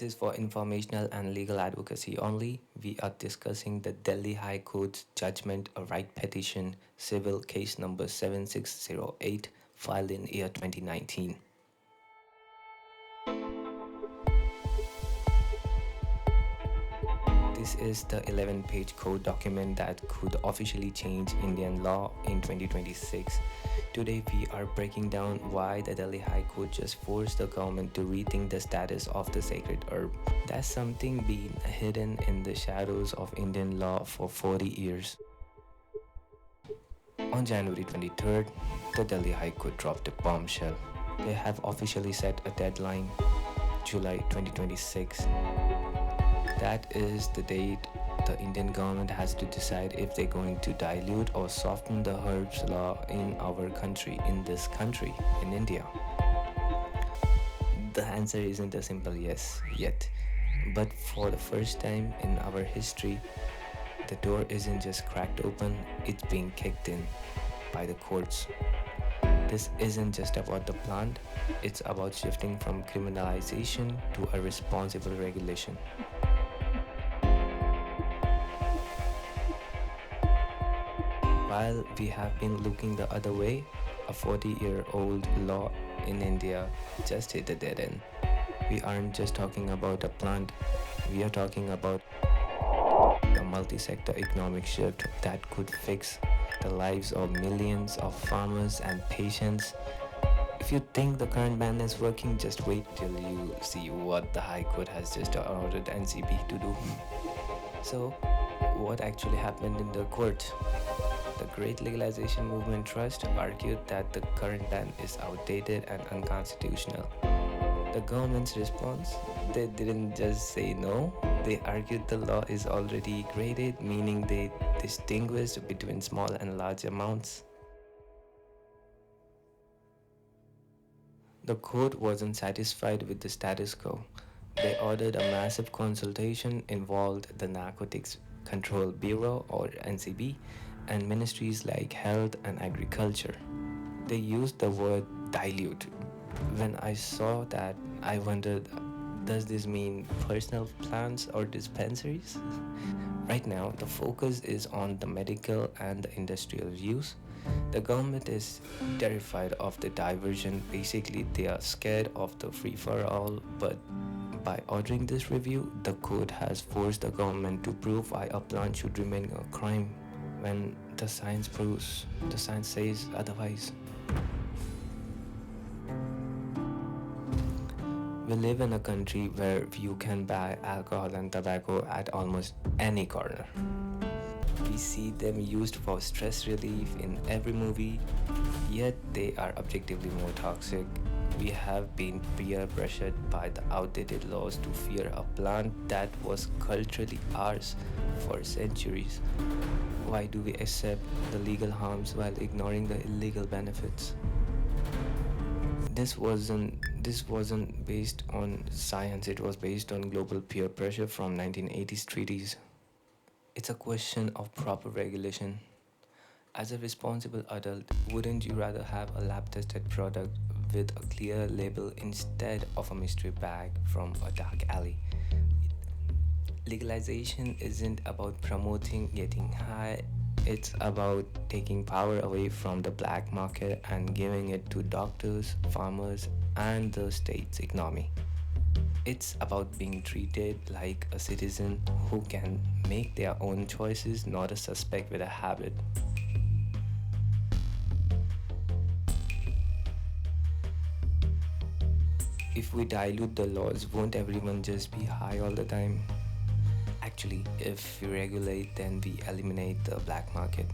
This is for informational and legal advocacy only. We are discussing the Delhi High Court's judgment, a right petition, civil case number 7608, filed in year 2019. This is the 11-page court document that could officially change Indian law in 2026. Today, we are breaking down why the Delhi High Court just forced the government to rethink the status of the sacred herb. That's something been hidden in the shadows of Indian law for 40 years. On January 23rd, the Delhi High Court dropped a bombshell. They have officially set a deadline, July 2026. That is the date the Indian government has to decide if they're going to dilute or soften the herbs law in our country, in India. The answer isn't a simple yes yet, but for the first time in our history, the door isn't just cracked open, it's being kicked in by the courts. This isn't just about the plant, it's about shifting from criminalization to a responsible regulation. While we have been looking the other way, a 40-year-old law in India just hit a dead end. We aren't just talking about a plant, we are talking about a multi-sector economic shift that could fix the lives of millions of farmers and patients. If you think the current ban is working, just wait till you see what the High Court has just ordered NCB to do. So, what actually happened in the court? The Great Legalization Movement Trust argued that the current ban is outdated and unconstitutional. The government's response? They didn't just say no, they argued the law is already graded, meaning they distinguished between small and large amounts. The court wasn't satisfied with the status quo. They ordered a massive consultation involved the Narcotics Control Bureau or NCB and ministries like health and agriculture. They used the word dilute. When I saw that, I wondered, does this mean personal plants or dispensaries? Right now, the focus is on the medical and the industrial use. The government is terrified of the diversion. Basically, they are scared of the free-for-all, but by ordering this review, the court has forced the government to prove why a plant should remain a crime when the science says otherwise. We live in a country where you can buy alcohol and tobacco at almost any corner. We see them used for stress relief in every movie, yet they are objectively more toxic. We have been peer pressured by the outdated laws to fear a plant that was culturally ours for centuries. Why do we accept the legal harms while ignoring the illegal benefits? This wasn't based on science, it was based on global peer pressure from 1980s treaties. It's a question of proper regulation. As a responsible adult, wouldn't you rather have a lab-tested product with a clear label instead of a mystery bag from a dark alley? Legalization isn't about promoting getting high, it's about taking power away from the black market and giving it to doctors, farmers, and the state's economy. It's about being treated like a citizen who can make their own choices, not a suspect with a habit. If we dilute the laws, won't everyone just be high all the time? Actually, if we regulate, then we eliminate the black market.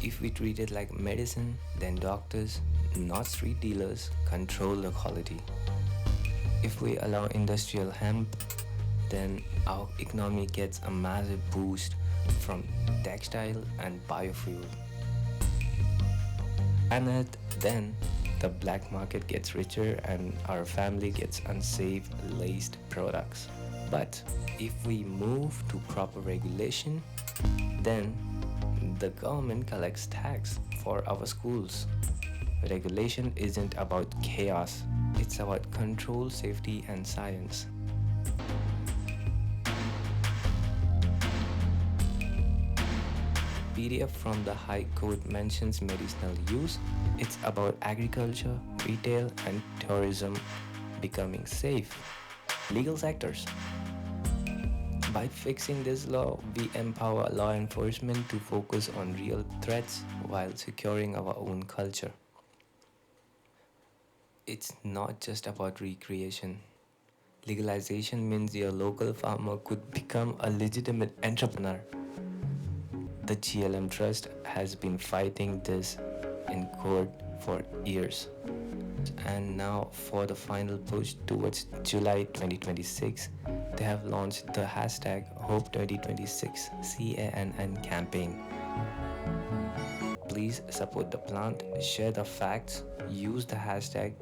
If we treat it like medicine, then doctors, not street dealers, control the quality. If we allow industrial hemp, then our economy gets a massive boost from textile and biofuel. And then the black market gets richer and our family gets unsafe, laced products. But if we move to proper regulation, then the government collects tax for our schools. Regulation isn't about chaos, it's about control, safety, and science. PDF from the High Court mentions medicinal use. It's about agriculture, retail, and tourism becoming safe. Legal sectors. By fixing this law, we empower law enforcement to focus on real threats while securing our own culture. It's not just about recreation. Legalization means your local farmer could become a legitimate entrepreneur. The GLM Trust has been fighting this in court for years. And now, for the final push towards July 2026, they have launched the hashtag Hope2026 CANN campaign. Please support the plant, share the facts, use the hashtag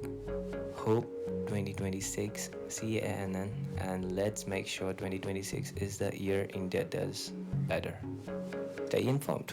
Hope2026 CANN, and let's make sure 2026 is the year India does better. Stay informed.